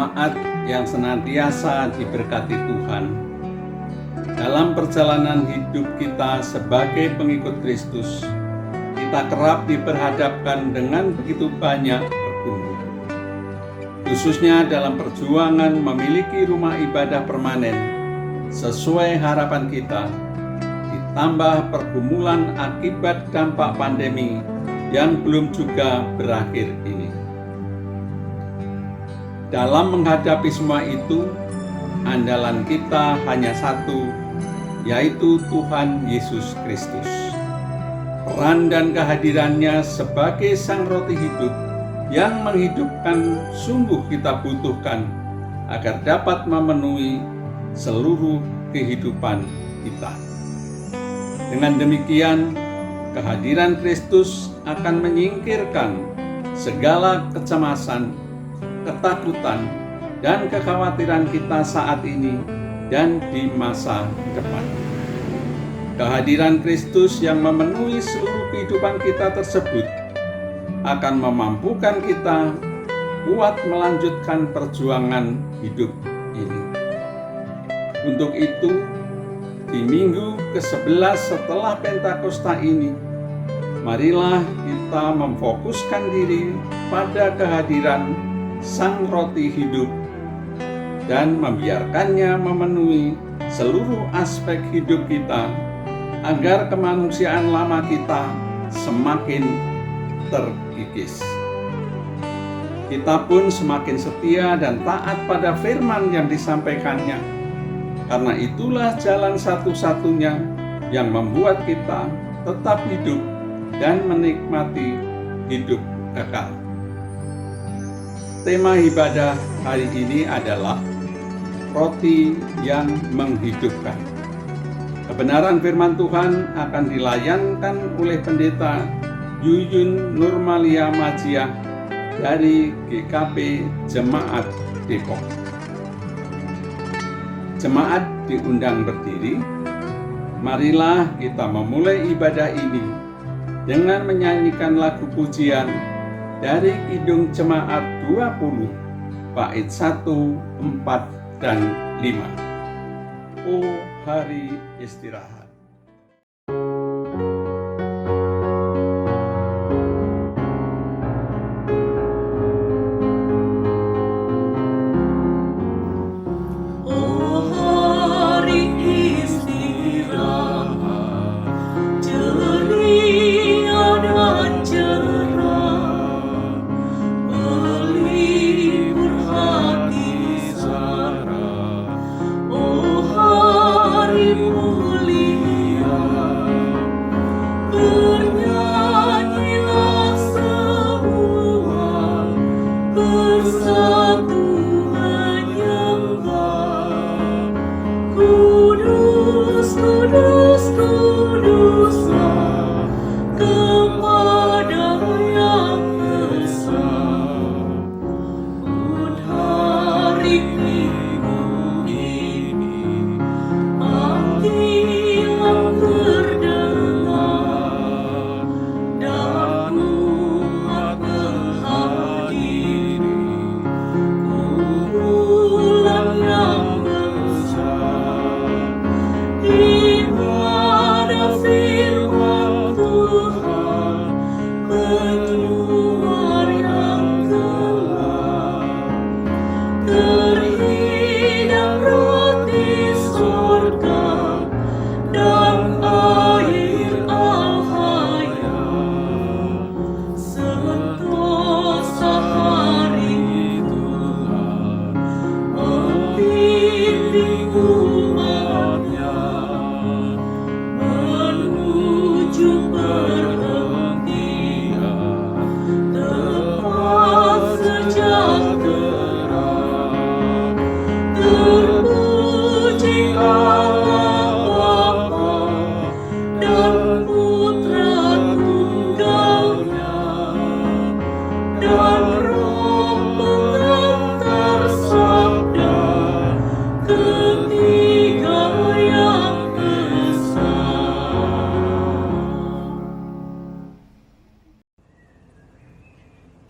Jemaat yang senantiasa diberkati Tuhan, dalam perjalanan hidup kita sebagai pengikut Kristus, kita kerap diperhadapkan dengan begitu banyak pergumulan. Khususnya dalam perjuangan memiliki rumah ibadah permanen sesuai harapan kita, ditambah pergumulan akibat dampak pandemi yang belum juga berakhir ini. Dalam menghadapi semua itu, andalan kita hanya satu, yaitu Tuhan Yesus Kristus. Peran dan kehadirannya sebagai Sang Roti Hidup yang menghidupkan sungguh kita butuhkan agar dapat memenuhi seluruh kehidupan kita. Dengan demikian, kehadiran Kristus akan menyingkirkan segala kecemasan, ketakutan, dan kekhawatiran kita saat ini dan di masa depan. Kehadiran Kristus yang memenuhi seluruh kehidupan kita tersebut akan memampukan kita kuat melanjutkan perjuangan hidup ini. Untuk itu, di minggu ke-11 setelah Pentakosta ini, marilah kita memfokuskan diri pada kehadiran Sang Roti Hidup dan membiarkannya memenuhi seluruh aspek hidup kita agar kemanusiaan lama kita semakin terkikis. Kita pun semakin setia dan taat pada firman yang disampaikannya, karena itulah jalan satu-satunya yang membuat kita tetap hidup dan menikmati hidup kekal. Tema ibadah hari ini adalah roti yang menghidupkan. Kebenaran firman Tuhan akan dilayankan oleh Pendeta Yuyun Nurmalia Majiah dari GKP Jemaat Depok. Jemaat diundang berdiri. Marilah kita memulai ibadah ini dengan menyanyikan lagu pujian dari Kidung Jemaat 20, bait 1, 4, dan 5. Oh hari istirahat.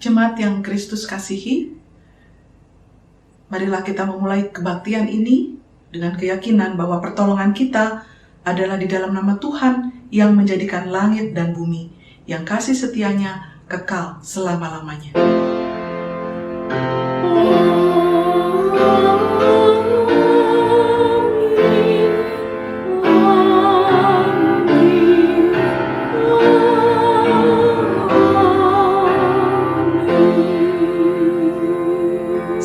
Jemaat yang Kristus kasihi, Marilah kita memulai kebaktian ini dengan keyakinan bahwa pertolongan kita adalah di dalam nama Tuhan yang menjadikan langit dan bumi, yang kasih setianya kekal selama-lamanya.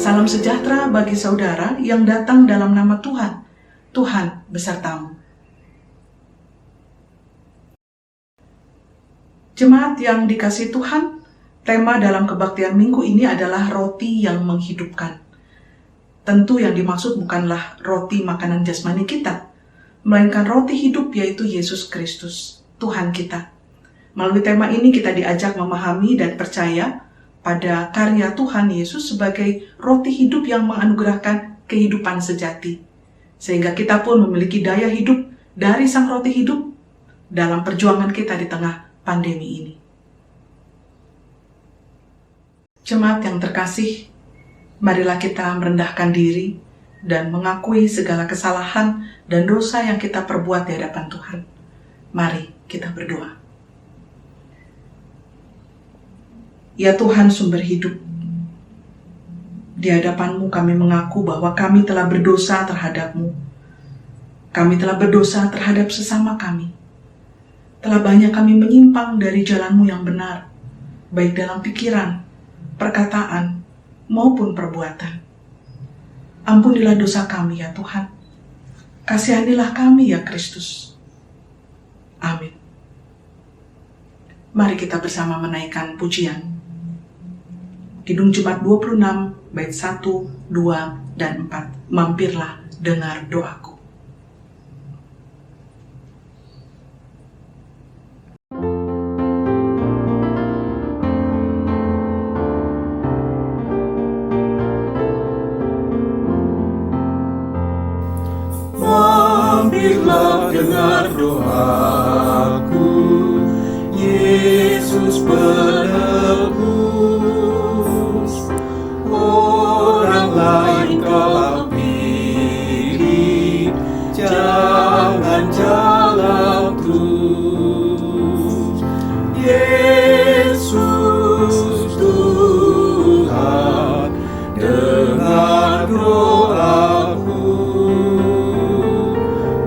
Salam sejahtera bagi saudara yang datang dalam nama Tuhan. Tuhan besertamu. Jemaat yang dikasihi Tuhan, tema dalam kebaktian minggu ini adalah roti yang menghidupkan. Tentu yang dimaksud bukanlah roti makanan jasmani kita, melainkan roti hidup yaitu Yesus Kristus, Tuhan kita. Melalui tema ini kita diajak memahami dan percaya pada karya Tuhan Yesus sebagai roti hidup yang menganugerahkan kehidupan sejati. Sehingga kita pun memiliki daya hidup dari sang roti hidup dalam perjuangan kita di tengah pandemi ini. Jemaat yang terkasih, marilah kita merendahkan diri dan mengakui segala kesalahan dan dosa yang kita perbuat di hadapan Tuhan. Mari kita berdoa. Ya Tuhan sumber hidup, di hadapan-Mu kami mengaku bahwa kami telah berdosa terhadap-Mu. Kami telah berdosa terhadap sesama kami. Telah banyak kami menyimpang dari jalan-Mu yang benar, baik dalam pikiran, perkataan, maupun perbuatan. Ampunilah dosa kami ya Tuhan. Kasihanilah kami ya Kristus. Amin. Mari kita bersama menaikkan pujian. Kidung Jumat 26, bait 1, 2, dan 4. Mampirlah dengar doaku. Mampirlah dengar doaku, Yesus penebus. Orang lain kau pilih, jangan jalan terus. Yesus Tuhan, dengar doaku.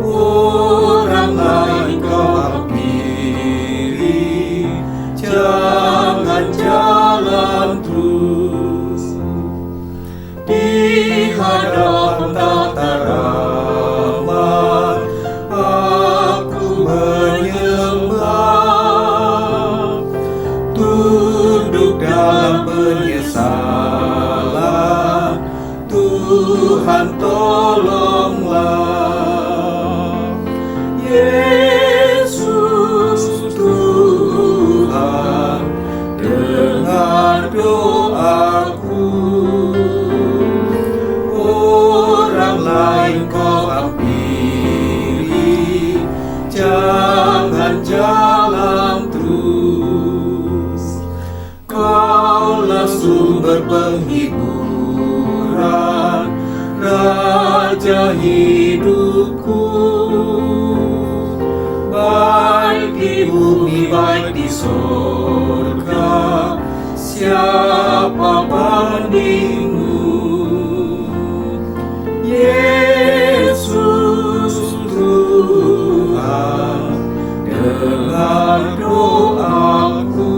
Orang lain kau pilih, jangan jalan terus. Di hadapan tataran aku menyembah, tunduk dalam penyesalan. Tuhan tolonglah. Yesus Tuhan, dengar doaku. Orang lain kau pilih, jangan jalan terus. Kaulah sumber penghiburan, Raja hidupku. Baik di bumi, baik di sorga, siapa bandingmu? Yesus Tuhan, dengar doaku.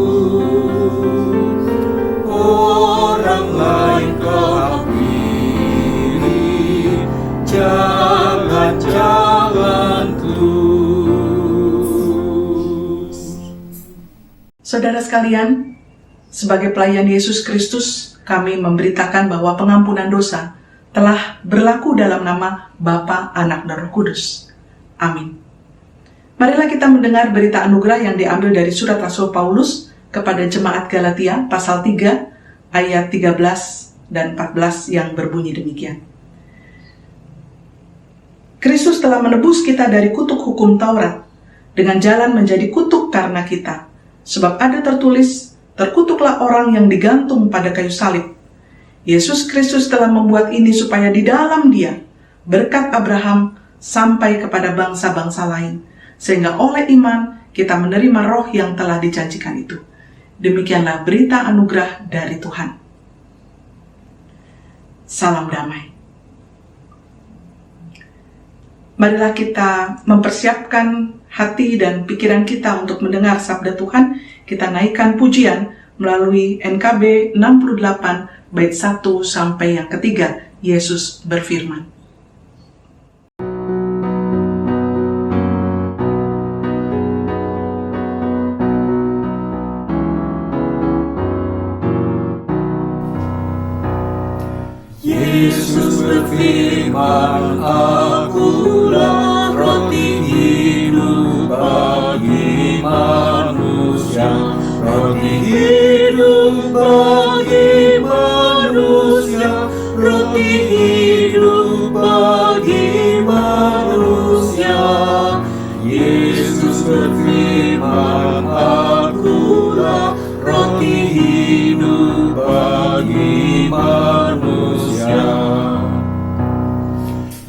Orang lain kau pilih, jangan jalan terus. Saudara sekalian, sebagai pelayan Yesus Kristus, kami memberitakan bahwa pengampunan dosa telah berlaku dalam nama Bapa, Anak, dan Roh Kudus. Amin. Marilah kita mendengar berita anugerah yang diambil dari surat Rasul Paulus kepada jemaat Galatia pasal 3 ayat 13 dan 14 yang berbunyi demikian. Kristus telah menebus kita dari kutuk hukum Taurat dengan jalan menjadi kutuk karena kita. Sebab ada tertulis, terkutuklah orang yang digantung pada kayu salib, Yesus Kristus telah membuat ini supaya di dalam Dia berkat Abraham sampai kepada bangsa-bangsa lain, sehingga oleh iman kita menerima roh yang telah dijanjikan itu. Demikianlah berita anugerah dari Tuhan. Salam damai. Marilah kita mempersiapkan hati dan pikiran kita untuk mendengar sabda Tuhan. Kita naikkan pujian melalui NKB 68 bait 1 sampai yang ketiga. Yesus berfirman. Yesus berfirman, akulah roti hidup bagi manusia. Roti hidup bagi manusia. Roti hidup bagi manusia. Yesus berfirman, akulah roti hidup bagi manusia.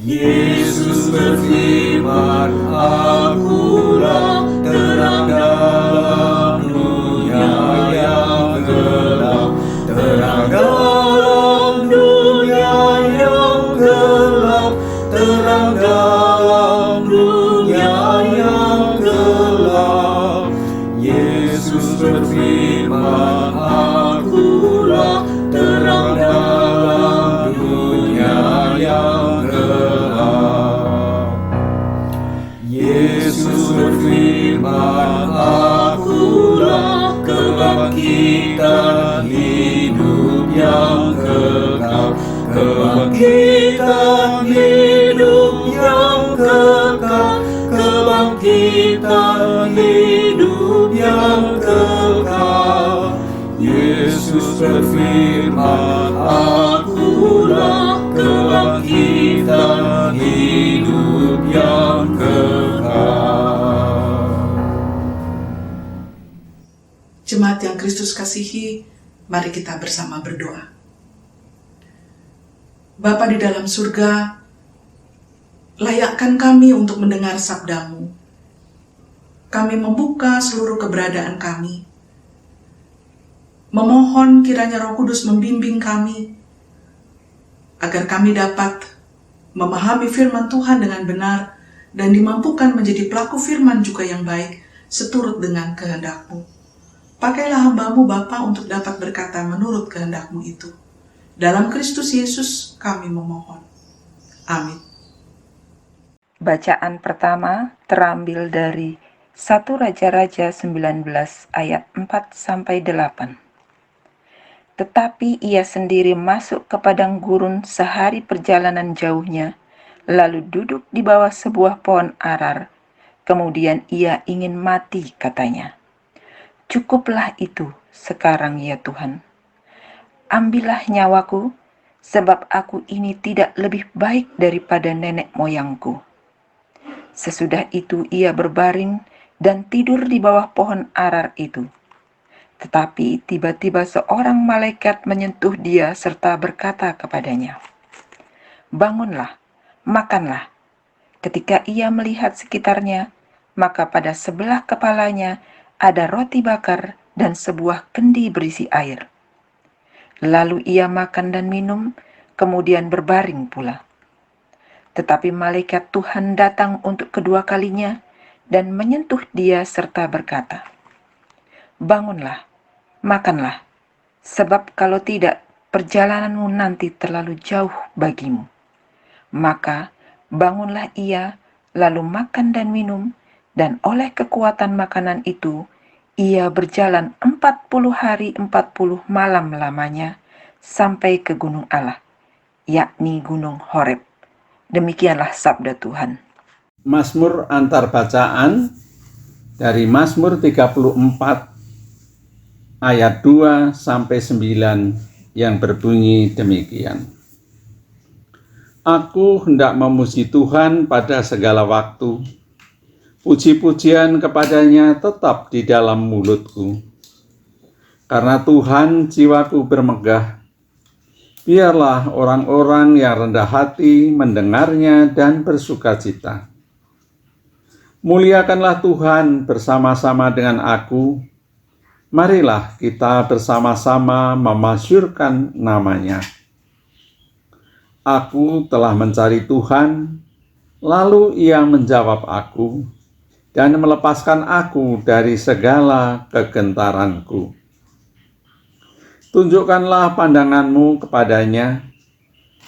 Yesus berfirman, akulah terang dalam dunia yang gelap. Terang dalam dunia yang gelap. Terang dalam dunia yang gelap. Yesus berfirman, akulah terang dalam dunia yang gelap. Yesus berfirman, akulah kebangkitan hidup yang kekal. Kebangkitan hidup yang kekal. Kebangkitan hidup yang kekal. Yesus berfirman, akulah kebangkitan hidup yang kekal. Jemaat yang Kristus kasihi, mari kita bersama berdoa. Bapa di dalam surga, layakkan kami untuk mendengar sabda-Mu. Kami membuka seluruh keberadaan kami. Memohon kiranya Roh Kudus membimbing kami, agar kami dapat memahami firman Tuhan dengan benar dan dimampukan menjadi pelaku firman juga yang baik, seturut dengan kehendak-Mu. Pakailah hamba-Mu Bapa untuk dapat berkata menurut kehendak-Mu itu. Dalam Kristus Yesus kami memohon. Amin. Bacaan pertama terambil dari 1 Raja-Raja 19 ayat 4-8. Tetapi ia sendiri masuk ke padang gurun sehari perjalanan jauhnya, lalu duduk di bawah sebuah pohon arar. Kemudian ia ingin mati, katanya. Cukuplah itu sekarang ya Tuhan. Ambillah nyawaku, sebab aku ini tidak lebih baik daripada nenek moyangku. Sesudah itu ia berbaring dan tidur di bawah pohon arar itu. Tetapi tiba-tiba seorang malaikat menyentuh dia serta berkata kepadanya, "Bangunlah, makanlah." Ketika ia melihat sekitarnya, maka pada sebelah kepalanya ada roti bakar dan sebuah kendi berisi air. Lalu ia makan dan minum, kemudian berbaring pula. Tetapi malaikat Tuhan datang untuk kedua kalinya dan menyentuh dia serta berkata, "Bangunlah, makanlah, sebab kalau tidak, perjalananmu nanti terlalu jauh bagimu." Maka bangunlah ia, lalu makan dan minum, dan oleh kekuatan makanan itu, ia berjalan 40 hari 40 malam lamanya sampai ke gunung Allah, yakni gunung Horeb. Demikianlah sabda Tuhan. Mazmur antar bacaan dari Mazmur 34 ayat 2 sampai 9 yang berbunyi demikian. Aku hendak memuji Tuhan pada segala waktu. Puji-pujian kepadanya tetap di dalam mulutku. Karena Tuhan jiwaku bermegah. Biarlah orang-orang yang rendah hati mendengarnya dan bersukacita. Muliakanlah Tuhan bersama-sama dengan aku. Marilah kita bersama-sama memasyurkan nama-Nya. Aku telah mencari Tuhan, lalu Ia menjawab aku dan melepaskan aku dari segala kegentaranku. Tunjukkanlah pandanganmu kepadanya,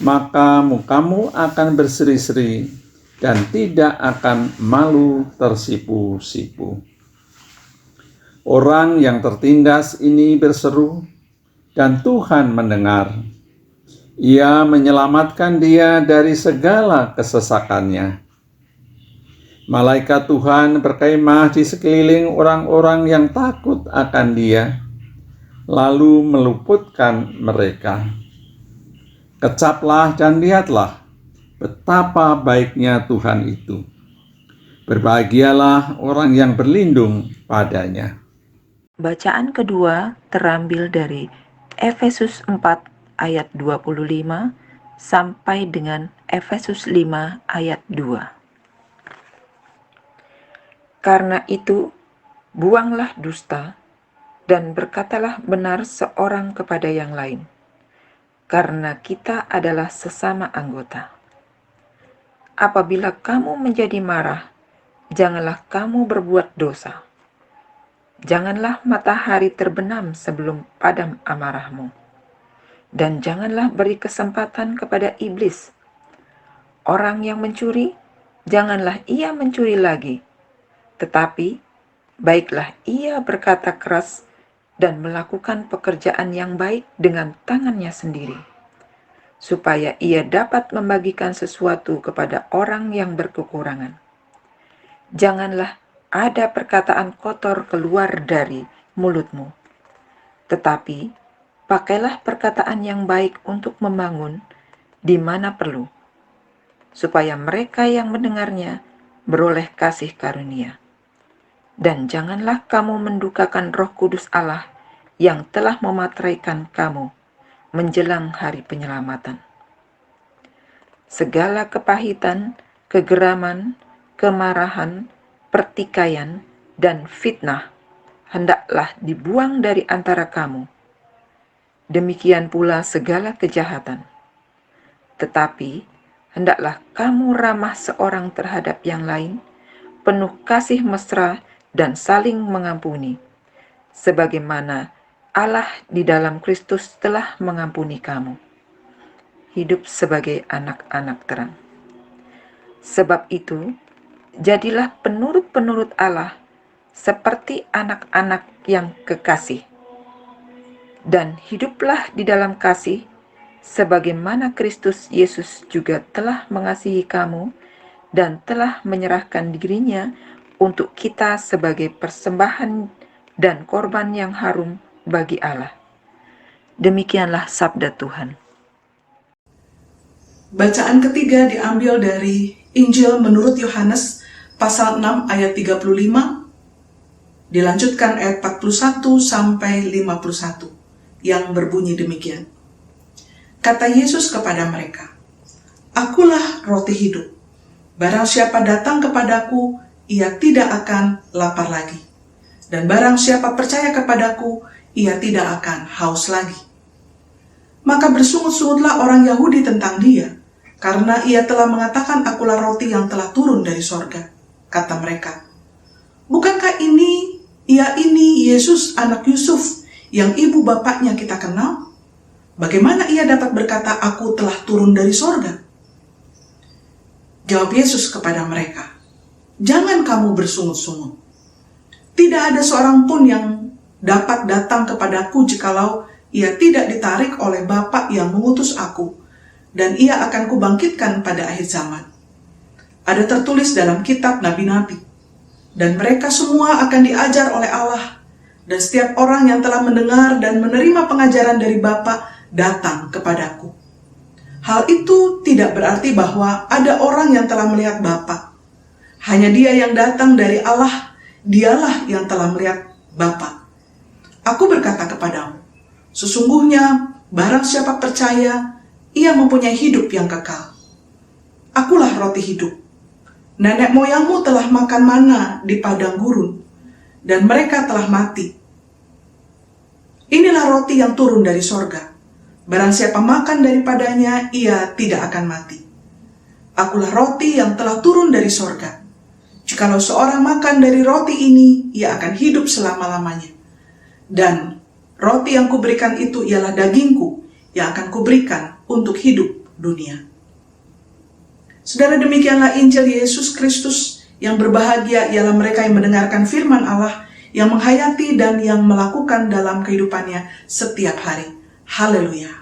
maka mukamu akan berseri-seri dan tidak akan malu tersipu-sipu. Orang yang tertindas ini berseru, dan Tuhan mendengar. Ia menyelamatkan dia dari segala kesesakannya. Malaikat Tuhan berkemah di sekeliling orang-orang yang takut akan dia, lalu meluputkan mereka. Kecaplah dan lihatlah betapa baiknya Tuhan itu. Berbahagialah orang yang berlindung padanya. Bacaan kedua terambil dari Efesus 4 ayat 25 sampai dengan Efesus 5 ayat 2. Karena itu, buanglah dusta dan berkatalah benar seorang kepada yang lain, karena kita adalah sesama anggota. Apabila kamu menjadi marah, janganlah kamu berbuat dosa. Janganlah matahari terbenam sebelum padam amarahmu, dan janganlah beri kesempatan kepada iblis. Orang yang mencuri, janganlah ia mencuri lagi, tetapi baiklah ia berkata keras dan melakukan pekerjaan yang baik dengan tangannya sendiri, supaya ia dapat membagikan sesuatu kepada orang yang berkekurangan. Janganlah ada perkataan kotor keluar dari mulutmu, tetapi pakailah perkataan yang baik untuk membangun di mana perlu, supaya mereka yang mendengarnya beroleh kasih karunia. Dan janganlah kamu mendukakan Roh Kudus Allah yang telah memateraikan kamu menjelang hari penyelamatan. Segala kepahitan, kegeraman, kemarahan, pertikaian, dan fitnah hendaklah dibuang dari antara kamu. Demikian pula segala kejahatan. Tetapi hendaklah kamu ramah seorang terhadap yang lain, penuh kasih mesra dan saling mengampuni, sebagaimana Allah di dalam Kristus telah mengampuni kamu. Hidup sebagai anak-anak terang. Sebab itu, jadilah penurut-penurut Allah seperti anak-anak yang kekasih, dan hiduplah di dalam kasih, sebagaimana Kristus Yesus juga telah mengasihi kamu dan telah menyerahkan dirinya untuk kita sebagai persembahan dan korban yang harum bagi Allah. Demikianlah sabda Tuhan. Bacaan ketiga diambil dari Injil menurut Yohanes pasal 6 ayat 35, dilanjutkan ayat 41 sampai 51, yang berbunyi demikian. Kata Yesus kepada mereka, "Akulah roti hidup. Barang siapa datang kepadaku, ia tidak akan lapar lagi. Dan barang siapa percaya kepadaku, ia tidak akan haus lagi." Maka bersungut-sungutlah orang Yahudi tentang dia, karena ia telah mengatakan, "Akulah roti yang telah turun dari sorga." Kata mereka, "Bukankah ini Yesus anak Yusuf, yang ibu bapaknya kita kenal? Bagaimana ia dapat berkata, 'Aku telah turun dari sorga'?" Jawab Yesus kepada mereka, "Jangan kamu bersungut-sungut. Tidak ada seorang pun yang dapat datang kepadaku jikalau ia tidak ditarik oleh Bapa yang mengutus aku, dan ia akan kubangkitkan pada akhir zaman. Ada tertulis dalam kitab nabi-nabi, dan mereka semua akan diajar oleh Allah, dan setiap orang yang telah mendengar dan menerima pengajaran dari Bapa datang kepadaku. Hal itu tidak berarti bahwa ada orang yang telah melihat Bapa. Hanya Dia yang datang dari Allah, Dialah yang telah melihat Bapa. Aku berkata kepadamu, sesungguhnya Barang siapa percaya, ia mempunyai hidup yang kekal. Akulah roti hidup. Nenek moyangmu telah makan mana di padang gurun, dan mereka telah mati. Inilah roti yang turun dari sorga. Barang siapa makan daripadanya, ia tidak akan mati. Akulah roti yang telah turun dari sorga. Jikalau seorang makan dari roti ini, ia akan hidup selama-lamanya. Dan roti yang kuberikan itu ialah dagingku yang akan kuberikan untuk hidup dunia. Saudara, demikianlah Injil Yesus Kristus. Yang berbahagia ialah mereka yang mendengarkan firman Allah, yang menghayati dan yang melakukan dalam kehidupannya setiap hari. Haleluya.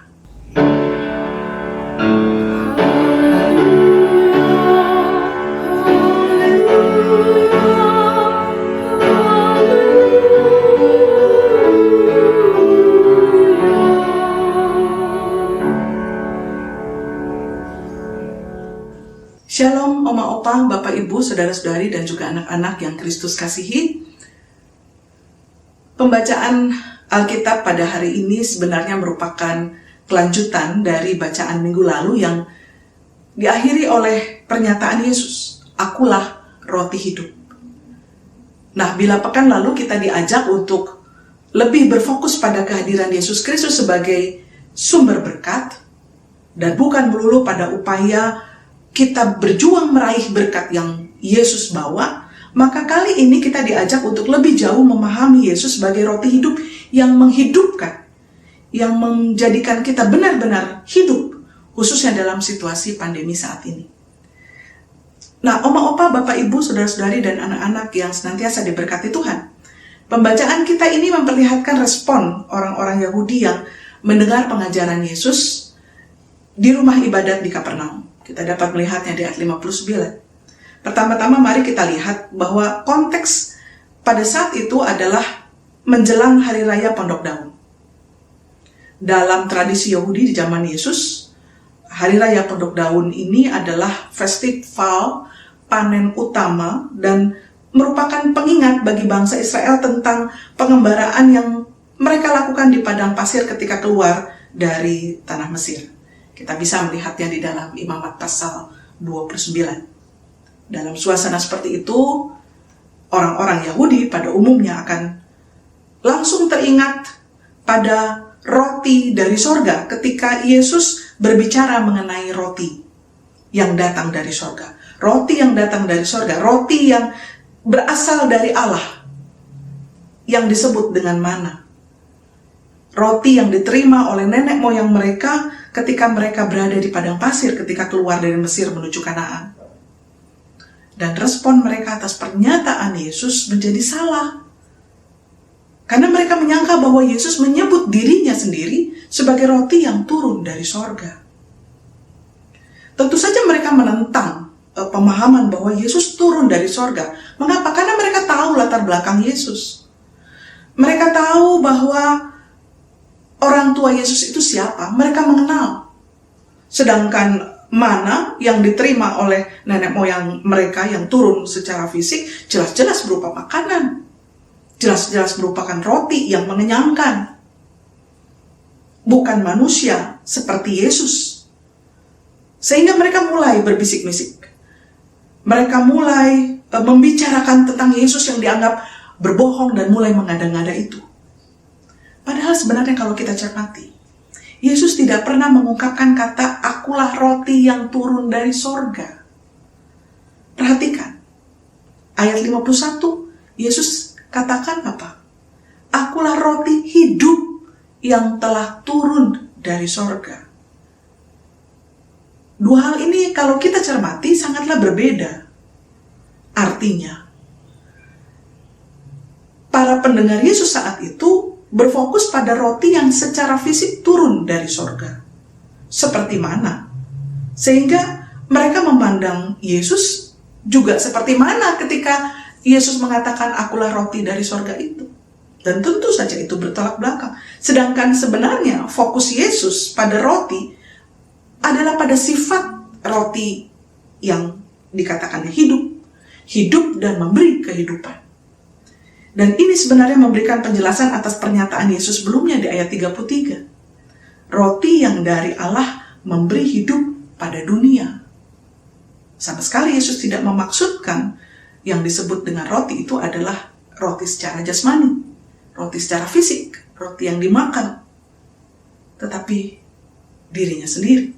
Shalom Oma Opa, Bapak Ibu, Saudara-saudari, dan juga anak-anak yang Kristus kasihi. Pembacaan Alkitab pada hari ini sebenarnya merupakan kelanjutan dari bacaan minggu lalu yang diakhiri oleh pernyataan Yesus, akulah roti hidup. Nah, bila pekan lalu kita diajak untuk lebih berfokus pada kehadiran Yesus Kristus sebagai sumber berkat, dan bukan melulu pada upaya kita berjuang meraih berkat yang Yesus bawa, maka kali ini kita diajak untuk lebih jauh memahami Yesus sebagai roti hidup yang menghidupkan, yang menjadikan kita benar-benar hidup, khususnya dalam situasi pandemi saat ini. Nah, Oma Opa, Bapak Ibu, Saudara-saudari, dan anak-anak yang senantiasa diberkati Tuhan, pembacaan kita ini memperlihatkan respon orang-orang Yahudi yang mendengar pengajaran Yesus di rumah ibadat di Kapernaum. Kita dapat melihatnya di ayat 59. Pertama-tama mari kita lihat bahwa konteks pada saat itu adalah menjelang Hari Raya Pondok Daun. Dalam tradisi Yahudi di zaman Yesus, Hari Raya Pondok Daun ini adalah festival panen utama dan merupakan pengingat bagi bangsa Israel tentang pengembaraan yang mereka lakukan di padang pasir ketika keluar dari tanah Mesir. Kita bisa melihatnya di dalam Imamat pasal 29. Dalam suasana seperti itu, orang-orang Yahudi pada umumnya akan langsung teringat pada roti dari sorga ketika Yesus berbicara mengenai roti yang datang dari sorga. Roti yang datang dari sorga, roti yang berasal dari Allah, yang disebut dengan mana. Roti yang diterima oleh nenek moyang mereka ketika mereka berada di padang pasir ketika keluar dari Mesir menuju Kanaan. Dan respon mereka atas pernyataan Yesus menjadi salah. Karena mereka menyangka bahwa Yesus menyebut dirinya sendiri sebagai roti yang turun dari sorga. Tentu saja mereka menentang pemahaman bahwa Yesus turun dari sorga. Mengapa? Karena mereka tahu latar belakang Yesus. Mereka tahu bahwa orang tua Yesus itu siapa? Mereka mengenal. Sedangkan mana yang diterima oleh nenek moyang mereka yang turun secara fisik jelas-jelas berupa makanan. Jelas-jelas merupakan roti yang mengenyangkan. Bukan manusia seperti Yesus. Sehingga mereka mulai berbisik-bisik. Mereka mulai membicarakan tentang Yesus yang dianggap berbohong dan mulai mengada-ngada itu. Padahal sebenarnya kalau kita cermati, Yesus tidak pernah mengungkapkan kata akulah roti yang turun dari sorga. Perhatikan, ayat 51, Yesus katakan apa? Akulah roti hidup yang telah turun dari sorga. Dua hal ini kalau kita cermati sangatlah berbeda. Artinya, para pendengar Yesus saat itu berfokus pada roti yang secara fisik turun dari sorga. Seperti mana? Sehingga mereka memandang Yesus juga seperti mana ketika Yesus mengatakan akulah roti dari sorga itu. Dan tentu saja itu bertolak belakang. Sedangkan sebenarnya fokus Yesus pada roti adalah pada sifat roti yang dikatakannya hidup. Hidup dan memberi kehidupan. Dan ini sebenarnya memberikan penjelasan atas pernyataan Yesus sebelumnya di ayat 33. roti yang dari Allah memberi hidup pada dunia. Sama sekali Yesus tidak memaksudkan yang disebut dengan roti itu adalah roti secara jasmani, roti secara fisik, roti yang dimakan, tetapi dirinya sendiri.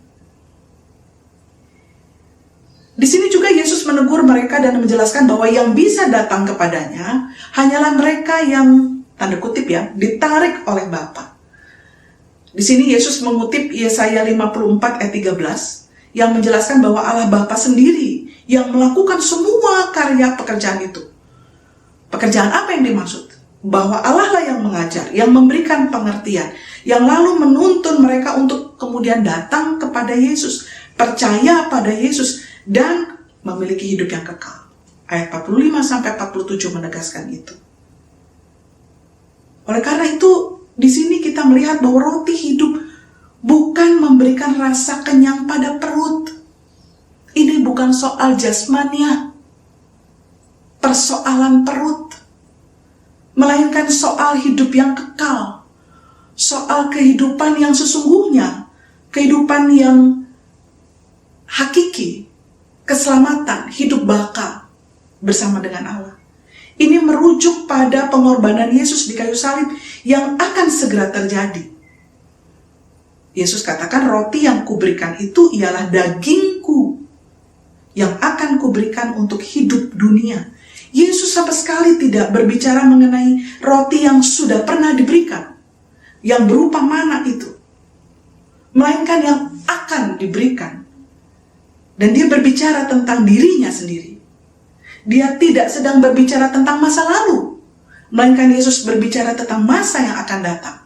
Di sini juga Yesus menegur mereka dan menjelaskan bahwa yang bisa datang kepadanya hanyalah mereka yang, tanda kutip ya, ditarik oleh Bapa. Di sini Yesus mengutip Yesaya 54 ayat 13 yang menjelaskan bahwa Allah Bapa sendiri yang melakukan semua karya pekerjaan itu. Pekerjaan apa yang dimaksud? Bahwa Allah lah yang mengajar, yang memberikan pengertian, yang lalu menuntun mereka untuk kemudian datang kepada Yesus, percaya pada Yesus, dan memiliki hidup yang kekal. Ayat 45-47 menegaskan itu. Oleh karena itu, di sini kita melihat bahwa roti hidup bukan memberikan rasa kenyang pada perut. Ini bukan soal jasmania, persoalan perut, melainkan soal hidup yang kekal, soal kehidupan yang sesungguhnya, kehidupan yang hakiki, keselamatan, hidup baka bersama dengan Allah. Ini merujuk pada pengorbanan Yesus di kayu salib yang akan segera terjadi. Yesus katakan, roti yang kuberikan itu ialah dagingku yang akan kuberikan untuk hidup dunia. Yesus sama sekali tidak berbicara mengenai roti yang sudah pernah diberikan, yang berupa mana itu, melainkan yang akan diberikan. Dan dia berbicara tentang dirinya sendiri. Dia tidak sedang berbicara tentang masa lalu, melainkan Yesus berbicara tentang masa yang akan datang.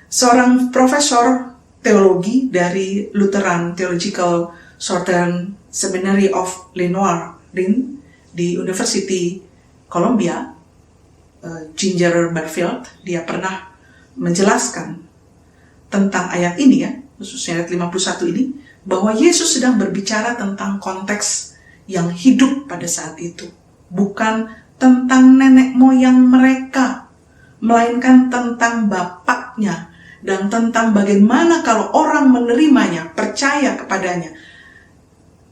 Seorang profesor teologi dari Lutheran Theological Southern Seminary of Lenoir di University Columbia, Ginger Barfield, dia pernah menjelaskan tentang ayat ini ya, khususnya ayat 51 ini, bahwa Yesus sedang berbicara tentang konteks yang hidup pada saat itu, bukan tentang nenek moyang mereka, melainkan tentang bapaknya, dan tentang bagaimana kalau orang menerimanya, percaya kepadanya,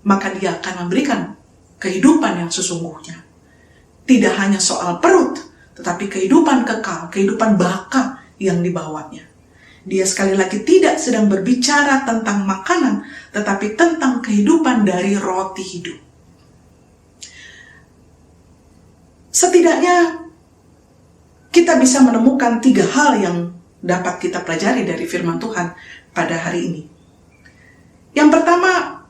maka dia akan memberikan kehidupan yang sesungguhnya. Tidak hanya soal perut, tetapi kehidupan kekal, kehidupan baka yang dibawanya. Dia sekali lagi tidak sedang berbicara tentang makanan, tetapi tentang kehidupan dari roti hidup. Setidaknya kita bisa menemukan 3 hal yang dapat kita pelajari dari firman Tuhan pada hari ini. Yang pertama,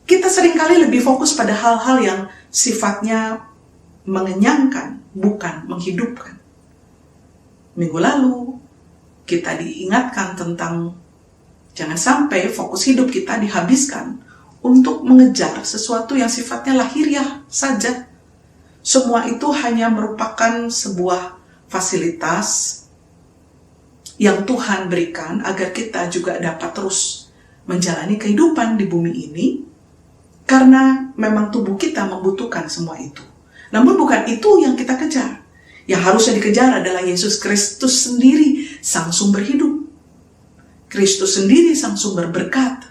kita seringkali lebih fokus pada hal-hal yang sifatnya mengenyangkan, bukan menghidupkan. Minggu lalu, kita diingatkan tentang jangan sampai fokus hidup kita dihabiskan untuk mengejar sesuatu yang sifatnya lahiriah saja. Semua itu hanya merupakan sebuah fasilitas yang Tuhan berikan agar kita juga dapat terus menjalani kehidupan di bumi ini, karena memang tubuh kita membutuhkan semua itu. Namun bukan itu yang kita kejar. Yang harusnya dikejar adalah Yesus Kristus sendiri, sang sumber hidup. Kristus sendiri, sang sumber berkat.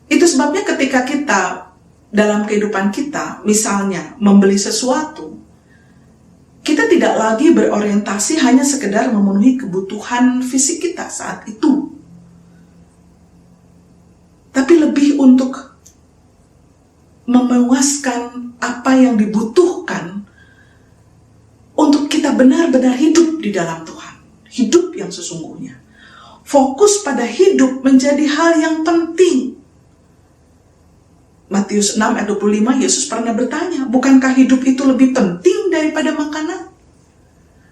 Itu sebabnya ketika kita dalam kehidupan kita, misalnya membeli sesuatu, kita tidak lagi berorientasi hanya sekedar memenuhi kebutuhan fisik kita saat itu, tapi lebih untuk memuaskan apa yang dibutuhkan untuk kita benar-benar hidup di dalam Tuhan, hidup yang sesungguhnya. Fokus pada hidup menjadi hal yang penting. Matius 6 ayat 25, Yesus pernah bertanya, bukankah hidup itu lebih penting daripada makanan?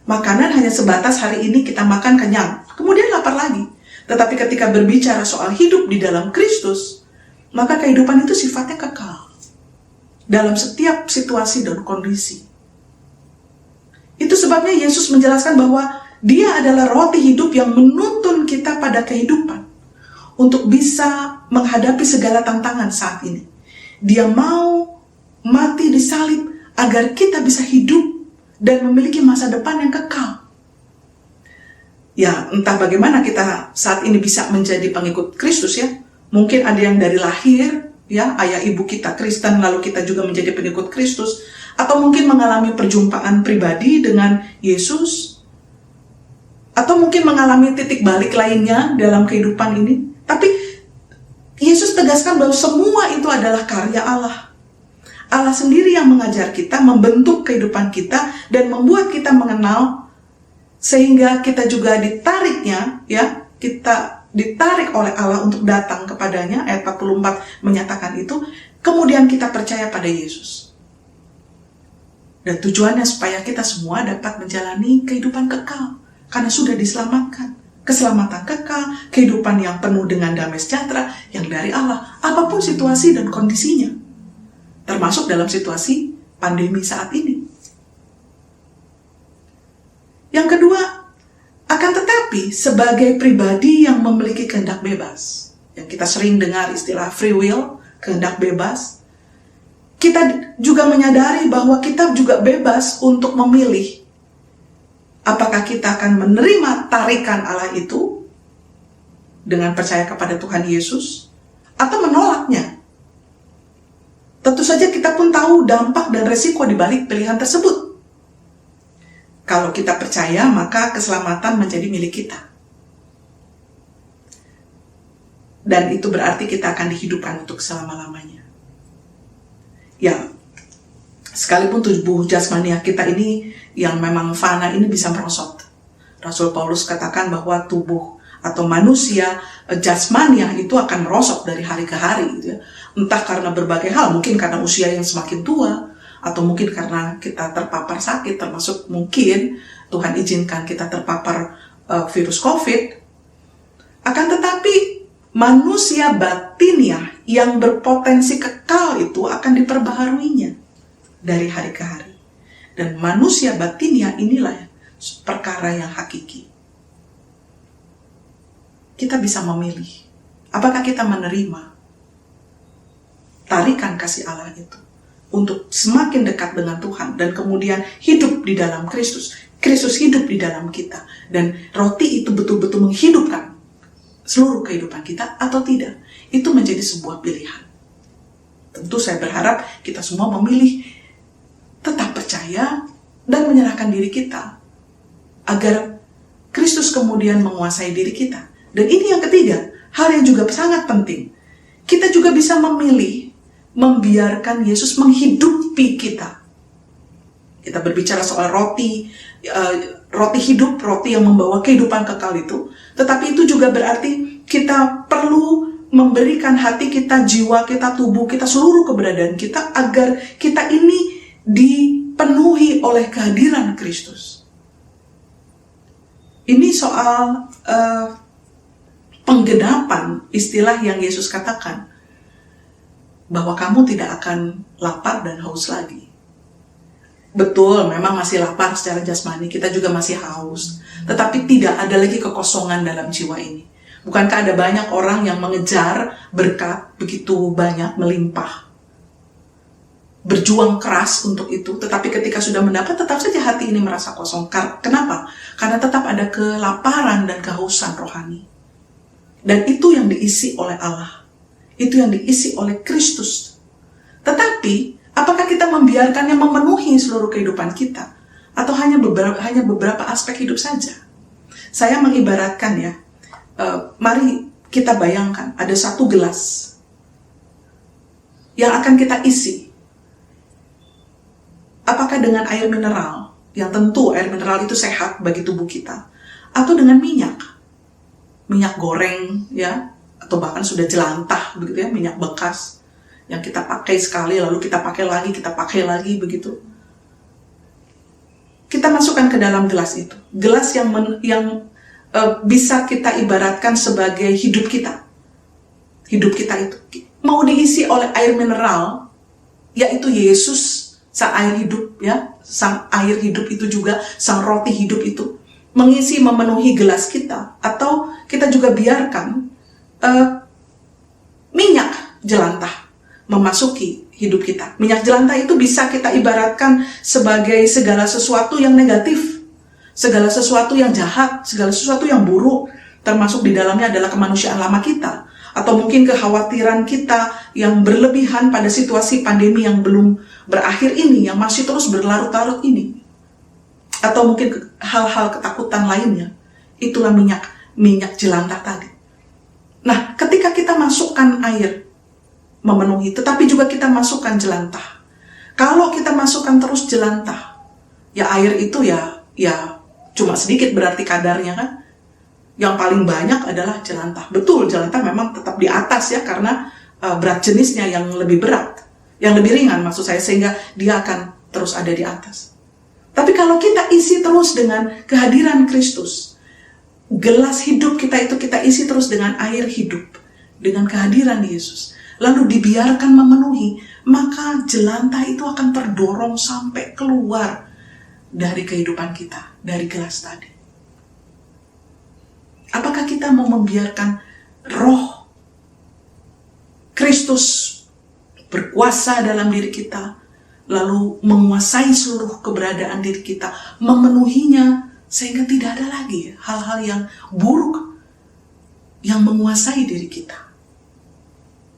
Makanan hanya sebatas hari ini kita makan kenyang, kemudian lapar lagi. Tetapi ketika berbicara soal hidup di dalam Kristus, maka kehidupan itu sifatnya kekal dalam setiap situasi dan kondisi. Itu sebabnya Yesus menjelaskan bahwa Dia adalah roti hidup yang menuntun kita pada kehidupan untuk bisa menghadapi segala tantangan saat ini. Dia mau mati di salib agar kita bisa hidup dan memiliki masa depan yang kekal. Ya, entah bagaimana kita saat ini bisa menjadi pengikut Kristus ya. Mungkin ada yang dari lahir, ya, ayah ibu kita Kristen, lalu kita juga menjadi pengikut Kristus. Atau mungkin mengalami perjumpaan pribadi dengan Yesus. Atau mungkin mengalami titik balik lainnya dalam kehidupan ini. Tapi Yesus tegaskan bahwa semua itu adalah karya Allah. Allah sendiri yang mengajar kita, membentuk kehidupan kita, dan membuat kita mengenal, sehingga kita juga ditariknya, ya, kita ditarik oleh Allah untuk datang kepadanya. Ayat 44 menyatakan itu. Kemudian kita percaya pada Yesus. Dan tujuannya supaya kita semua dapat menjalani kehidupan kekal. Karena sudah diselamatkan. Keselamatan kekal, kehidupan yang penuh dengan damai sejahtera, yang dari Allah. Apapun situasi dan kondisinya. Termasuk dalam situasi pandemi saat ini. Yang kedua, akan tetapi sebagai pribadi yang memiliki kehendak bebas, yang kita sering dengar istilah free will, kehendak bebas, kita juga menyadari bahwa kita juga bebas untuk memilih apakah kita akan menerima tarikan Allah itu dengan percaya kepada Tuhan Yesus atau menolaknya. Tentu saja kita pun tahu dampak dan resiko di balik pilihan tersebut. Kalau kita percaya, maka keselamatan menjadi milik kita. Dan itu berarti kita akan dihidupkan untuk selama-lamanya. Ya, sekalipun tubuh jasmania kita ini yang memang fana ini bisa merosot. Rasul Paulus katakan bahwa tubuh atau manusia jasmania itu akan merosot dari hari ke hari. Gitu ya. Entah karena berbagai hal, mungkin karena usia yang semakin tua, atau mungkin karena kita terpapar sakit, termasuk mungkin Tuhan izinkan kita terpapar virus COVID. Akan tetapi manusia batiniah yang berpotensi kekal itu akan diperbaharuinya dari hari ke hari. Dan manusia batiniah inilah perkara yang hakiki. Kita bisa memilih apakah kita menerima tarikan kasih Allah itu untuk semakin dekat dengan Tuhan dan kemudian hidup di dalam Kristus. Kristus hidup di dalam kita. Dan roti itu betul-betul menghidupkan seluruh kehidupan kita atau tidak. Itu menjadi sebuah pilihan. Tentu saya berharap kita semua memilih tetap percaya dan menyerahkan diri kita. Agar Kristus kemudian menguasai diri kita. Dan ini yang ketiga, hal yang juga sangat penting. Kita juga bisa memilih membiarkan Yesus menghidupi kita. Kita berbicara soal roti hidup, roti yang membawa kehidupan kekal itu. Tetapi itu juga berarti kita perlu memberikan hati kita, jiwa kita, tubuh kita, seluruh keberadaan kita agar kita ini dipenuhi oleh kehadiran Kristus. Ini soal penggenapan istilah yang Yesus katakan. Bahwa kamu tidak akan lapar dan haus lagi. Betul, memang masih lapar secara jasmani, kita juga masih haus. Tetapi tidak ada lagi kekosongan dalam jiwa ini. Bukankah ada banyak orang yang mengejar berkat begitu banyak, melimpah. Berjuang keras untuk itu, tetapi ketika sudah mendapat, tetap saja hati ini merasa kosong. Kenapa? Karena tetap ada kelaparan dan kehausan rohani. Dan itu yang diisi oleh Allah. Itu yang diisi oleh Kristus. Tetapi, apakah kita membiarkannya memenuhi seluruh kehidupan kita? Atau hanya beberapa aspek hidup saja? Saya mengibaratkan ya, mari kita bayangkan ada satu gelas yang akan kita isi. Apakah dengan air mineral, yang tentu air mineral itu sehat bagi tubuh kita, atau dengan minyak goreng ya, atau bahkan sudah jelantah begitu ya, minyak bekas yang kita pakai sekali lalu kita pakai lagi begitu. Kita masukkan ke dalam gelas itu, gelas yang bisa kita ibaratkan sebagai hidup kita. Hidup kita itu mau diisi oleh air mineral, yaitu Yesus, sang air hidup ya, sang air hidup itu juga, sang roti hidup itu mengisi, memenuhi gelas kita, atau kita juga biarkan minyak jelantah memasuki hidup kita. Minyak jelantah itu bisa kita ibaratkan sebagai segala sesuatu yang negatif, segala sesuatu yang jahat, segala sesuatu yang buruk, termasuk di dalamnya adalah kemanusiaan lama kita, atau mungkin kekhawatiran kita yang berlebihan pada situasi pandemi yang belum berakhir ini, yang masih terus berlarut-larut ini, atau mungkin hal-hal ketakutan lainnya. Itulah minyak jelantah tadi. Nah, ketika kita masukkan air memenuhi, tetapi juga kita masukkan jelantah. Kalau kita masukkan terus jelantah, ya air itu ya cuma sedikit berarti kadarnya kan. Yang paling banyak adalah jelantah. Betul, jelantah memang tetap di atas ya, karena berat jenisnya yang lebih berat, yang lebih ringan maksud saya, sehingga dia akan terus ada di atas. Tapi kalau kita isi terus dengan kehadiran Kristus, gelas hidup kita itu kita isi terus dengan air hidup, dengan kehadiran Yesus, lalu dibiarkan memenuhi, maka jelantah itu akan terdorong sampai keluar dari kehidupan kita, dari gelas tadi. Apakah kita mau membiarkan roh Kristus berkuasa dalam diri kita, lalu menguasai seluruh keberadaan diri kita, memenuhinya, sehingga tidak ada lagi hal-hal yang buruk yang menguasai diri kita?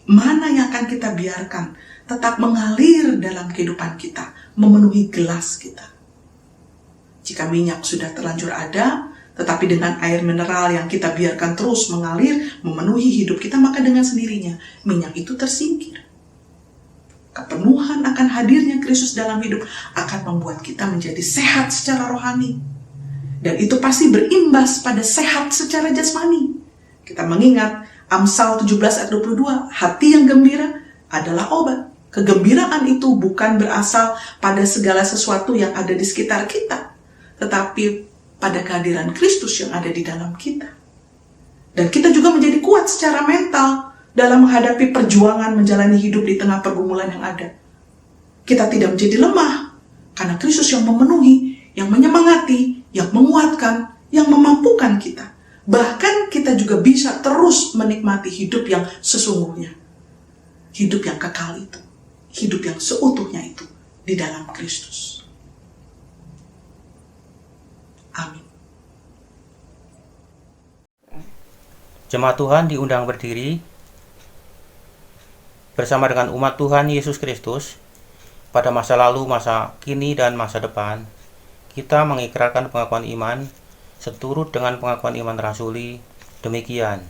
Mana yang akan kita biarkan tetap mengalir dalam kehidupan kita, memenuhi gelas kita? Jika minyak sudah terlanjur ada, tetapi dengan air mineral yang kita biarkan terus mengalir, memenuhi hidup kita, maka dengan sendirinya minyak itu tersingkir. Kepenuhan akan hadirnya Kristus dalam hidup akan membuat kita menjadi sehat secara rohani. Dan itu pasti berimbas pada sehat secara jasmani. Kita mengingat Amsal 17 ayat 22, hati yang gembira adalah obat. Kegembiraan itu bukan berasal pada segala sesuatu yang ada di sekitar kita, tetapi pada kehadiran Kristus yang ada di dalam kita. Dan kita juga menjadi kuat secara mental dalam menghadapi perjuangan menjalani hidup di tengah pergumulan yang ada. Kita tidak menjadi lemah, karena Kristus yang memenuhi, yang menyemangati, yang menguatkan, yang memampukan kita. Bahkan kita juga bisa terus menikmati hidup yang sesungguhnya. Hidup yang kekal itu. Hidup yang seutuhnya itu di dalam Kristus. Amin. Jemaat Tuhan diundang berdiri bersama dengan umat Tuhan Yesus Kristus pada masa lalu, masa kini, dan masa depan. Kita mengikrarkan pengakuan iman seturut dengan pengakuan iman rasuli. Demikian.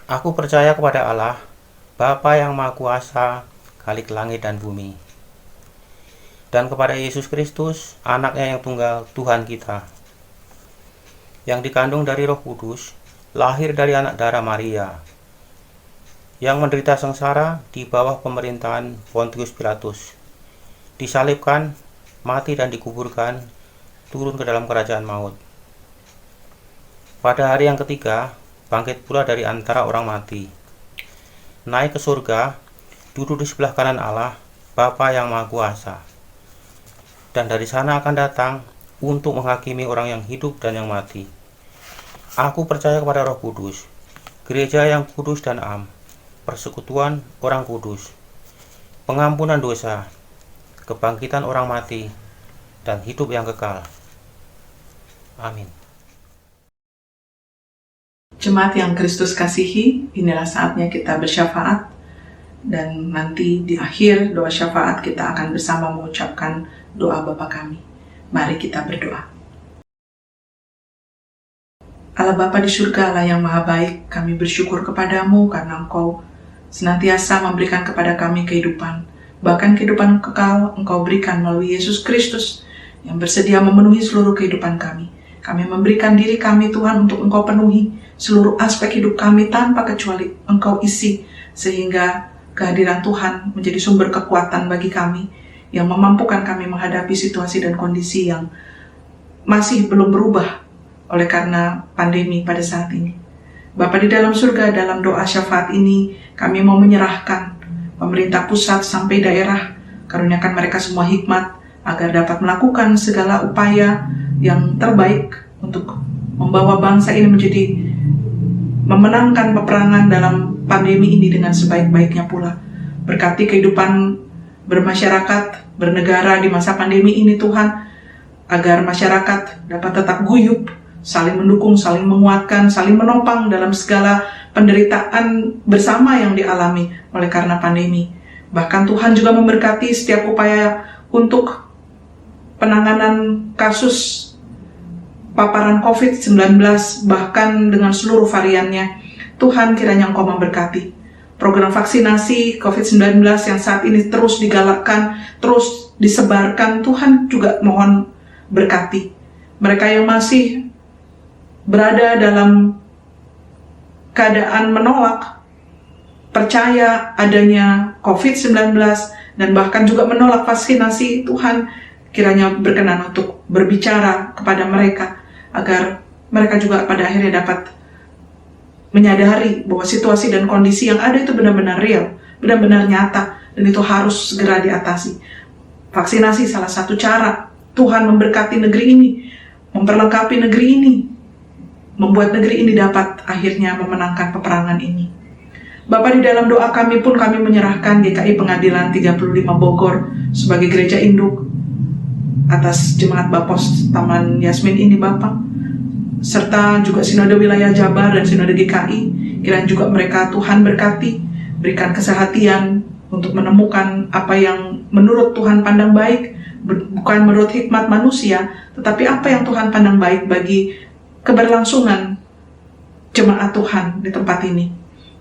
Aku percaya kepada Allah, Bapa yang Maha Kuasa, Khalik langit dan bumi, dan kepada Yesus Kristus, anaknya yang tunggal, Tuhan kita, yang dikandung dari Roh Kudus, lahir dari anak darah Maria, yang menderita sengsara di bawah pemerintahan Pontius Pilatus, disalibkan, mati dan dikuburkan, turun ke dalam kerajaan maut. Pada hari yang ketiga, bangkit pula dari antara orang mati, naik ke surga, duduk di sebelah kanan Allah, Bapa yang Maha Kuasa, dan dari sana akan datang untuk menghakimi orang yang hidup dan yang mati. Aku percaya kepada Roh Kudus, gereja yang kudus dan am, persekutuan orang kudus, pengampunan dosa, kebangkitan orang mati, dan hidup yang kekal. Amin. Jemaat yang Kristus kasihi, inilah saatnya kita bersyafaat, dan nanti di akhir doa syafaat kita akan bersama mengucapkan doa Bapa kami. Mari kita berdoa. Allah Bapa di surga, Allah yang maha baik, kami bersyukur kepadamu karena Engkau senantiasa memberikan kepada kami kehidupan. Bahkan kehidupan kekal Engkau berikan melalui Yesus Kristus yang bersedia memenuhi seluruh kehidupan kami. Kami memberikan diri kami Tuhan untuk Engkau penuhi seluruh aspek hidup kami tanpa kecuali Engkau isi, sehingga kehadiran Tuhan menjadi sumber kekuatan bagi kami yang memampukan kami menghadapi situasi dan kondisi yang masih belum berubah oleh karena pandemi pada saat ini. Bapa di dalam surga, dalam doa syafaat ini kami mau menyerahkan pemerintah pusat sampai daerah, karuniakan mereka semua hikmat agar dapat melakukan segala upaya yang terbaik untuk membawa bangsa ini menjadi memenangkan peperangan dalam pandemi ini dengan sebaik-baiknya pula. Berkati kehidupan bermasyarakat, bernegara di masa pandemi ini Tuhan, agar masyarakat dapat tetap guyup, saling mendukung, saling menguatkan, saling menopang dalam segala penderitaan bersama yang dialami oleh karena pandemi. Bahkan Tuhan juga memberkati setiap upaya untuk penanganan kasus paparan COVID-19, bahkan dengan seluruh variannya. Tuhan kiranya Engkau memberkati program vaksinasi COVID-19 yang saat ini terus digalakkan, terus disebarkan. Tuhan juga mohon berkati mereka yang masih berada dalam keadaan menolak percaya adanya COVID-19 dan bahkan juga menolak vaksinasi. Tuhan kiranya berkenan untuk berbicara kepada mereka agar mereka juga pada akhirnya dapat menyadari bahwa situasi dan kondisi yang ada itu benar-benar real, benar-benar nyata, dan itu harus segera diatasi. Vaksinasi salah satu cara Tuhan memberkati negeri ini, memperlengkapi negeri ini, membuat negeri ini dapat akhirnya memenangkan peperangan ini. Bapak, di dalam doa kami pun kami menyerahkan GKI Pengadilan 35 Bogor sebagai gereja induk atas Jemaat Bapos Taman Yasmin ini, Bapak, serta juga Sinode Wilayah Jabar dan Sinode GKI. Kiranya juga mereka Tuhan berkati, berikan kesehatan untuk menemukan apa yang menurut Tuhan pandang baik, bukan menurut hikmat manusia, tetapi apa yang Tuhan pandang baik bagi keberlangsungan jemaat Tuhan di tempat ini.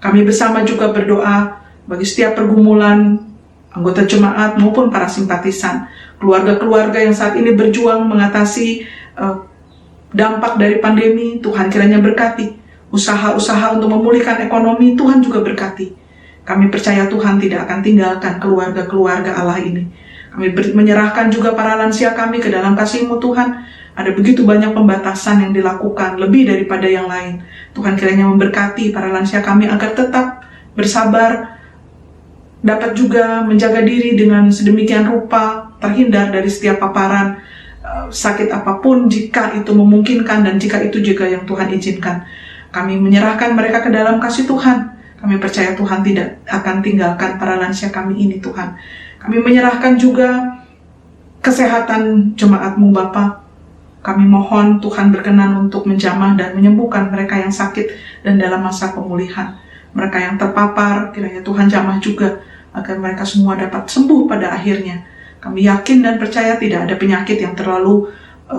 Kami bersama juga berdoa bagi setiap pergumulan anggota jemaat maupun para simpatisan, keluarga-keluarga yang saat ini berjuang mengatasi dampak dari pandemi. Tuhan kiranya berkati usaha-usaha untuk memulihkan ekonomi. Tuhan juga berkati. Kami percaya Tuhan tidak akan tinggalkan keluarga-keluarga Allah ini. Kami menyerahkan juga para lansia kami ke dalam kasih-Mu, Tuhan. Ada begitu banyak pembatasan yang dilakukan, lebih daripada yang lain. Tuhan kiranya memberkati para lansia kami agar tetap bersabar, dapat juga menjaga diri dengan sedemikian rupa, terhindar dari setiap paparan sakit apapun jika itu memungkinkan dan jika itu juga yang Tuhan izinkan. Kami menyerahkan mereka ke dalam kasih Tuhan. Kami percaya Tuhan tidak akan tinggalkan para lansia kami ini, Tuhan. Kami menyerahkan juga kesehatan jemaat-Mu, Bapa. Kami mohon Tuhan berkenan untuk menjamah dan menyembuhkan mereka yang sakit dan dalam masa pemulihan. Mereka yang terpapar, kiranya Tuhan jamah juga agar mereka semua dapat sembuh pada akhirnya. Kami yakin dan percaya tidak ada penyakit yang terlalu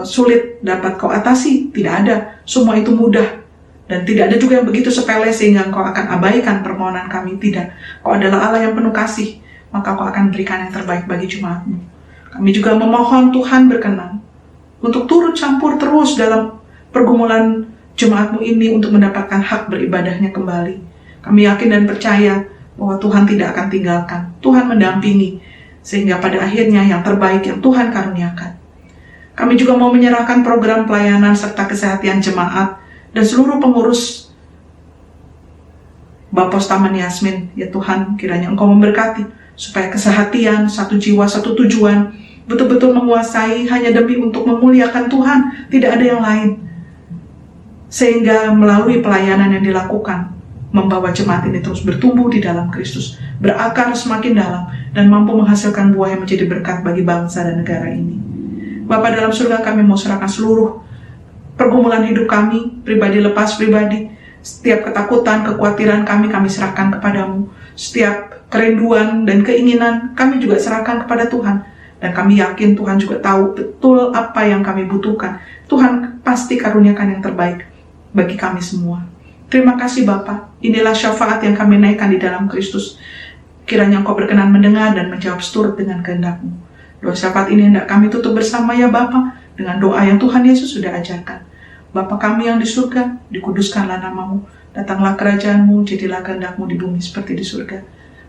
sulit dapat Kau atasi. Tidak ada. Semua itu mudah. Dan tidak ada juga yang begitu sepele sehingga Kau akan abaikan permohonan kami. Tidak. Kau adalah Allah yang penuh kasih. Maka Kau akan berikan yang terbaik bagi jemaat-Mu. Kami juga memohon Tuhan berkenan untuk turut campur terus dalam pergumulan jemaat-Mu ini untuk mendapatkan hak beribadahnya kembali. Kami yakin dan percaya bahwa Tuhan tidak akan tinggalkan. Tuhan mendampingi sehingga pada akhirnya yang terbaik yang Tuhan karuniakan. Kami juga mau menyerahkan program pelayanan serta kesehatan jemaat dan seluruh pengurus Bapos Taman Yasmin. Ya Tuhan, kiranya Engkau memberkati supaya kesehatan, satu jiwa, satu tujuan betul-betul menguasai hanya demi untuk memuliakan Tuhan, tidak ada yang lain. Sehingga melalui pelayanan yang dilakukan, membawa jemaat ini terus bertumbuh di dalam Kristus, berakar semakin dalam, dan mampu menghasilkan buah yang menjadi berkat bagi bangsa dan negara ini. Bapa dalam surga, kami mau serahkan seluruh pergumulan hidup kami, pribadi lepas pribadi, setiap ketakutan, kekhawatiran kami serahkan kepadamu. Setiap kerinduan dan keinginan kami juga serahkan kepada Tuhan. Dan kami yakin Tuhan juga tahu betul apa yang kami butuhkan. Tuhan pasti karuniakan yang terbaik bagi kami semua. Terima kasih Bapa. Inilah syafaat yang kami naikkan di dalam Kristus. Kiranya Engkau berkenan mendengar dan menjawab seturut dengan kehendak-Mu. Doa syafaat ini hendak kami tutup bersama ya Bapa, dengan doa yang Tuhan Yesus sudah ajarkan. Bapa kami yang di surga, dikuduskanlah nama-Mu. Datanglah kerajaan-Mu, jadilah kehendak-Mu di bumi seperti di surga.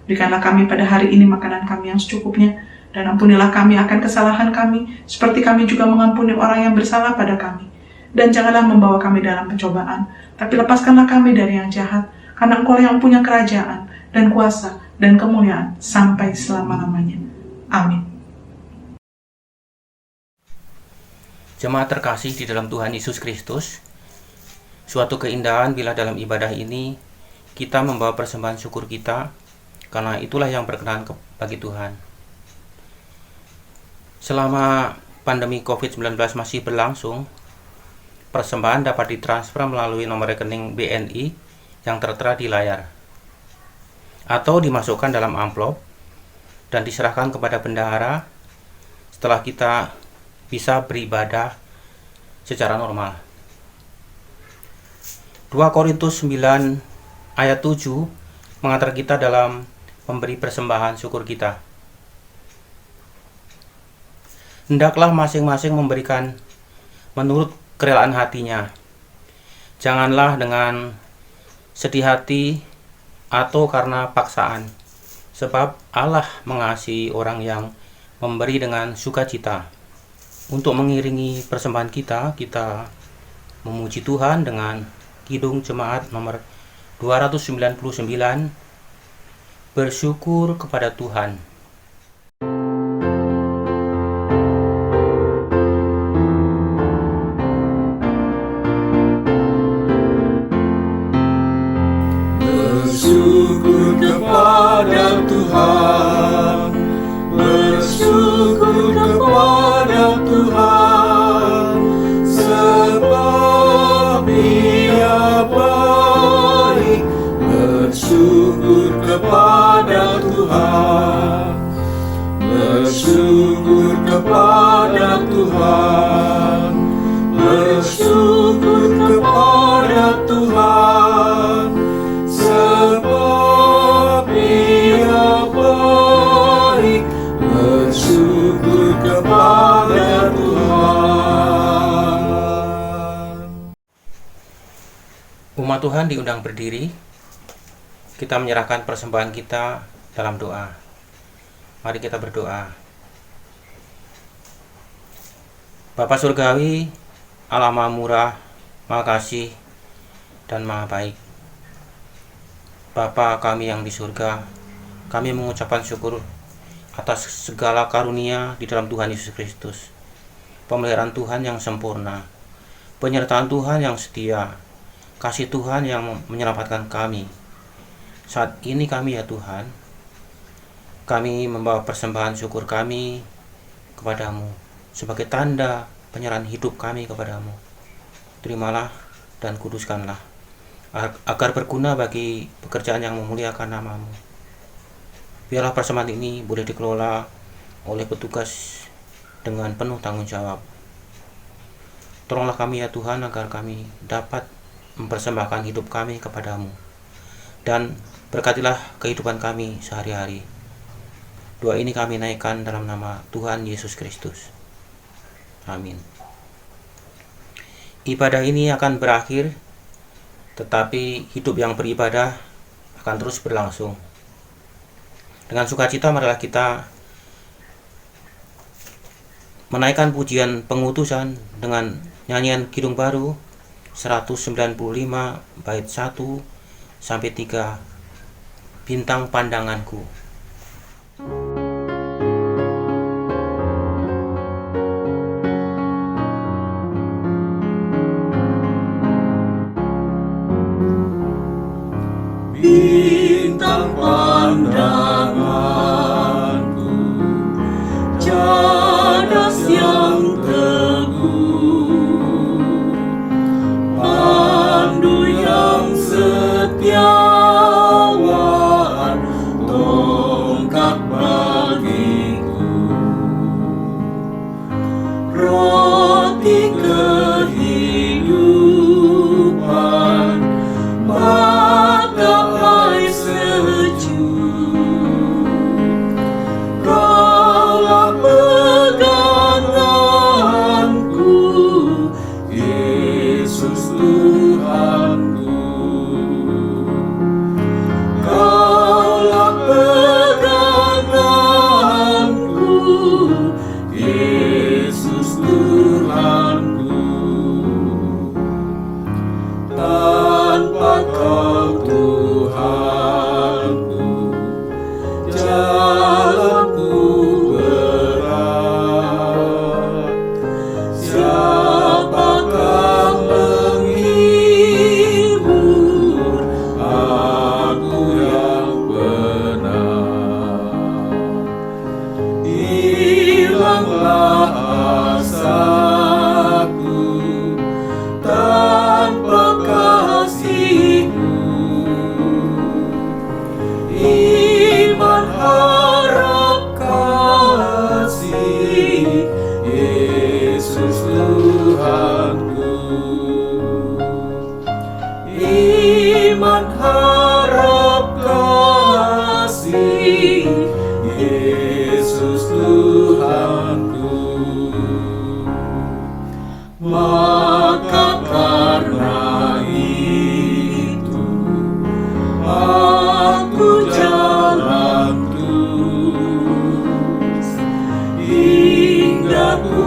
Berikanlah kami pada hari ini makanan kami yang secukupnya. Dan ampunilah kami akan kesalahan kami, seperti kami juga mengampuni orang yang bersalah pada kami. Dan janganlah membawa kami dalam pencobaan, tapi lepaskanlah kami dari yang jahat, karena Engkau yang punya kerajaan, dan kuasa, dan kemuliaan, sampai selama-lamanya. Amin. Jemaat terkasih di dalam Tuhan Yesus Kristus, suatu keindahan bila dalam ibadah ini, kita membawa persembahan syukur kita, karena itulah yang berkenan bagi Tuhan. Selama pandemi COVID-19 masih berlangsung, persembahan dapat ditransfer melalui nomor rekening BNI yang tertera di layar, atau dimasukkan dalam amplop dan diserahkan kepada bendahara setelah kita bisa beribadah secara normal. 2 Korintus 9 ayat 7 mengantar kita dalam memberi persembahan syukur kita. Hendaklah masing-masing memberikan menurut kerelaan hatinya. Janganlah dengan sedih hati atau karena paksaan, sebab Allah mengasihi orang yang memberi dengan sukacita. Untuk mengiringi persembahan kita memuji Tuhan dengan Kidung Jemaat nomor 299, Bersyukur kepada Tuhan. Bersyukur kepada Tuhan, bersyukur kepada Tuhan, sebab Dia baik. Bersyukur kepada Tuhan, bersyukur kepada Tuhan, bersyukur kepada Tuhan, sebab Dia baik. Bersyukur kepada Tuhan. Umat Tuhan diundang berdiri. Kita menyerahkan persembahan kita dalam doa. Mari kita berdoa. Bapa Surgawi, Allah Maha Murah, Maha Kasih, dan Maha Baik. Bapa kami yang di surga, kami mengucapkan syukur atas segala karunia di dalam Tuhan Yesus Kristus, pemeliharaan Tuhan yang sempurna, penyertaan Tuhan yang setia, kasih Tuhan yang menyelamatkan kami. Saat ini kami ya Tuhan, kami membawa persembahan syukur kami kepadamu sebagai tanda penyerahan hidup kami kepadamu. Terimalah dan kuduskanlah, agar berguna bagi pekerjaan yang memuliakan namamu. Biarlah persembahan ini boleh dikelola oleh petugas dengan penuh tanggung jawab. Tolonglah kami ya Tuhan, agar kami dapat mempersembahkan hidup kami kepadamu, dan berkatilah kehidupan kami sehari-hari. Doa ini kami naikkan dalam nama Tuhan Yesus Kristus. Amin. Ibadah ini akan berakhir, tetapi hidup yang beribadah akan terus berlangsung. Dengan sukacita marilah kita menaikkan pujian pengutusan dengan nyanyian Kidung Baru 195 bait 1 sampai 3, Bintang Pandanganku. Bintang pandanganku, cadas yang teguh, pandu yang setiawan, tongkat bagiku, roti kehidupan, mata air sejuk, ku jalan terus hingga ku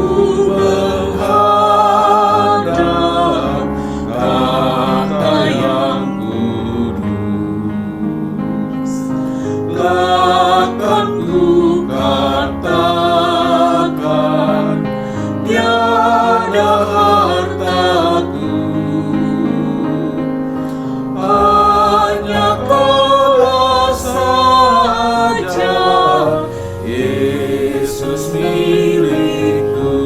menghadap kata yang kudus. Takkan ku katakan tiada hartaku, hanya Kau saja Yesus milikku.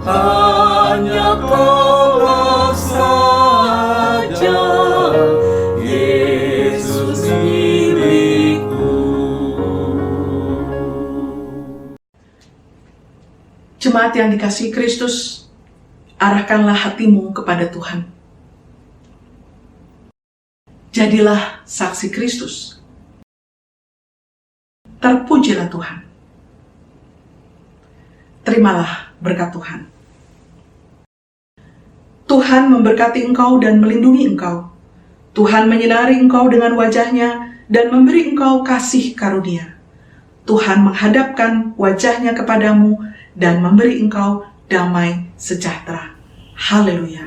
Hanya Kau saja Yesus milikku. Jemaat yang dikasihi Kristus, arahkanlah hatimu kepada Tuhan. Jadilah saksi Kristus. Terpujilah Tuhan. Terimalah berkat Tuhan. Tuhan memberkati engkau dan melindungi engkau. Tuhan menyinari engkau dengan wajah-Nya dan memberi engkau kasih karunia. Tuhan menghadapkan wajah-Nya kepadamu dan memberi engkau damai sejahtera. Haleluya.